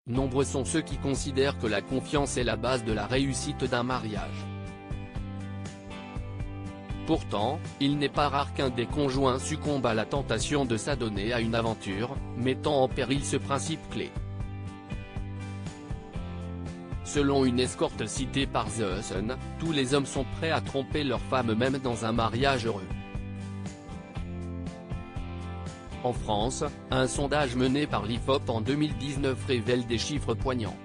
nombreux sont ceux qui considèrent que la confiance est la base de la réussite d'un mariage. Pourtant, il n'est pas rare qu'un des conjoints succombe à la tentation de s'adonner à une aventure, mettant en péril ce principe clé. Selon une escorte citée par The Sun, tous les hommes sont prêts à tromper leur femme même dans un mariage heureux. En France, un sondage mené par l'IFOP en 2019 révèle des chiffres poignants.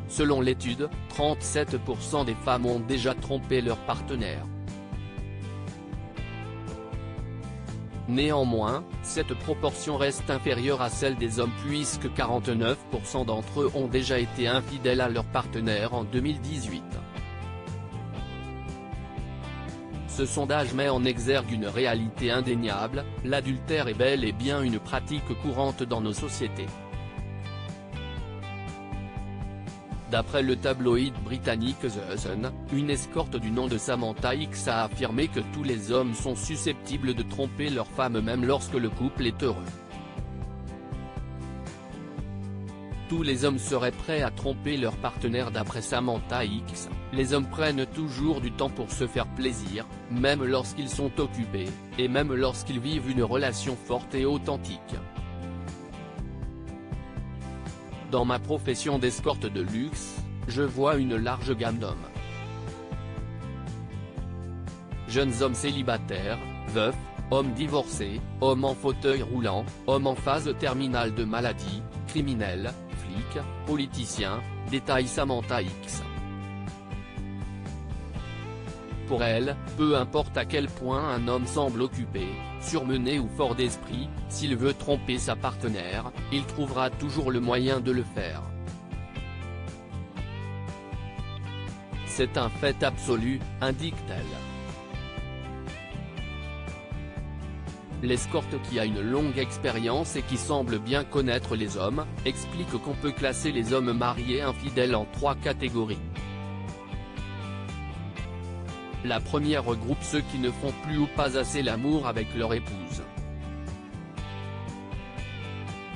Selon l'étude, 37% des femmes ont déjà trompé leur partenaire. Néanmoins, cette proportion reste inférieure à celle des hommes puisque 49% d'entre eux ont déjà été infidèles à leur partenaire en 2018. Ce sondage met en exergue une réalité indéniable, l'adultère est bel et bien une pratique courante dans nos sociétés. D'après le tabloïd britannique The Sun, une escorte du nom de Samantha X a affirmé que tous les hommes sont susceptibles de tromper leur femme même lorsque le couple est heureux. Tous les hommes seraient prêts à tromper leur partenaire d'après Samantha X, les hommes prennent toujours du temps pour se faire plaisir, même lorsqu'ils sont occupés, et même lorsqu'ils vivent une relation forte et authentique. Dans ma profession d'escorte de luxe, je vois une large gamme d'hommes. Jeunes hommes célibataires, veufs, hommes divorcés, hommes en fauteuil roulant, hommes en phase terminale de maladie, criminels, flics, politiciens, détaille Samantha X. Pour elle, peu importe à quel point un homme semble occupé, surmené ou fort d'esprit, s'il veut tromper sa partenaire, il trouvera toujours le moyen de le faire. C'est un fait absolu, indique-t-elle. L'escorte qui a une longue expérience et qui semble bien connaître les hommes, explique qu'on peut classer les hommes mariés infidèles en 3 catégories. La première regroupe ceux qui ne font plus ou pas assez l'amour avec leur épouse.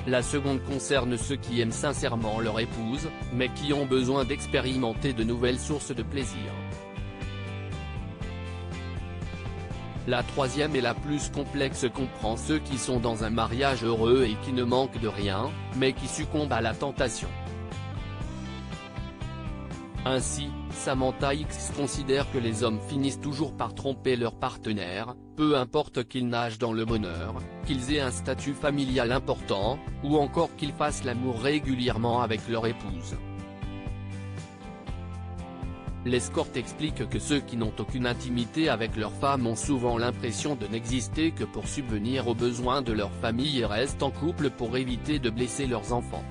La seconde concerne ceux qui aiment sincèrement leur épouse, mais qui ont besoin d'expérimenter de nouvelles sources de plaisir. La troisième et la plus complexe comprend ceux qui sont dans un mariage heureux et qui ne manquent de rien, mais qui succombent à la tentation. Ainsi, Samantha X considère que les hommes finissent toujours par tromper leur partenaire, peu importe qu'ils nagent dans le bonheur, qu'ils aient un statut familial important, ou encore qu'ils fassent l'amour régulièrement avec leur épouse. L'escorte explique que ceux qui n'ont aucune intimité avec leur femme ont souvent l'impression de n'exister que pour subvenir aux besoins de leur famille et restent en couple pour éviter de blesser leurs enfants.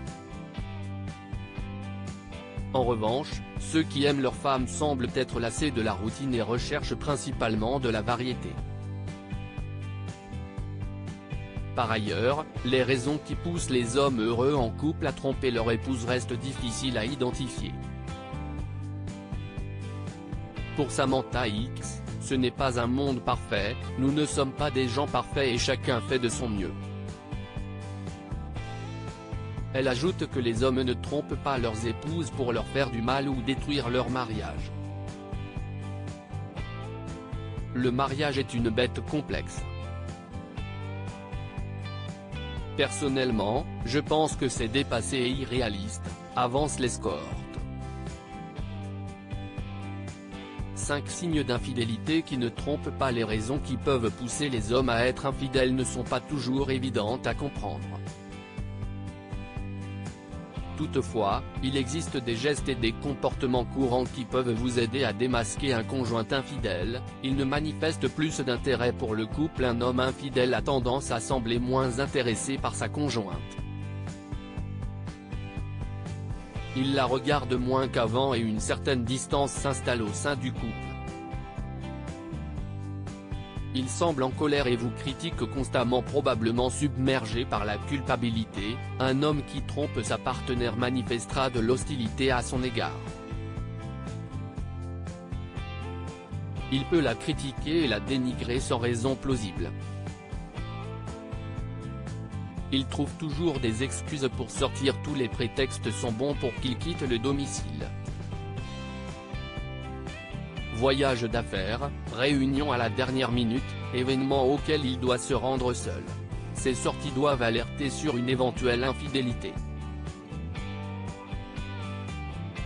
En revanche, ceux qui aiment leur femme semblent être lassés de la routine et recherchent principalement de la variété. Par ailleurs, les raisons qui poussent les hommes heureux en couple à tromper leur épouse restent difficiles à identifier. Pour Samantha X, ce n'est pas un monde parfait, nous ne sommes pas des gens parfaits et chacun fait de son mieux. Elle ajoute que les hommes ne trompent pas leurs épouses pour leur faire du mal ou détruire leur mariage. Le mariage est une bête complexe. Personnellement, je pense que c'est dépassé et irréaliste, avance l'escorte. 5 signes d'infidélité qui ne trompent pas. Les raisons qui peuvent pousser les hommes à être infidèles ne sont pas toujours évidentes à comprendre. Toutefois, il existe des gestes et des comportements courants qui peuvent vous aider à démasquer un conjoint infidèle. Il ne manifeste plus d'intérêt pour le couple. Un homme infidèle a tendance à sembler moins intéressé par sa conjointe. Il la regarde moins qu'avant et une certaine distance s'installe au sein du couple. Il semble en colère et vous critique constamment, probablement submergé par la culpabilité. Un homme qui trompe sa partenaire manifestera de l'hostilité à son égard. Il peut la critiquer et la dénigrer sans raison plausible. Il trouve toujours des excuses pour sortir, tous les prétextes sont bons pour qu'il quitte le domicile. Voyage d'affaires, réunion à la dernière minute, événement auquel il doit se rendre seul. Ces sorties doivent alerter sur une éventuelle infidélité.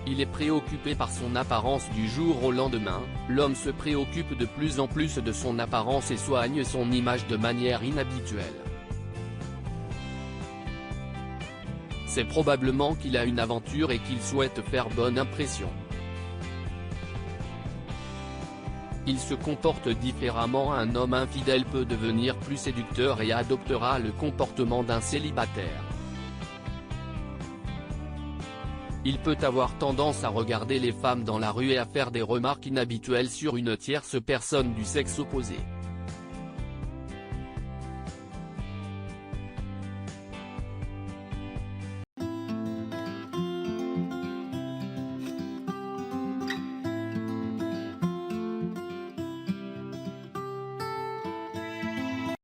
Il est préoccupé par son apparence du jour au lendemain, l'homme se préoccupe de plus en plus de son apparence et soigne son image de manière inhabituelle. C'est probablement qu'il a une aventure et qu'il souhaite faire bonne impression. Il se comporte différemment, un homme infidèle peut devenir plus séducteur et adoptera le comportement d'un célibataire. Il peut avoir tendance à regarder les femmes dans la rue et à faire des remarques inhabituelles sur une tierce personne du sexe opposé.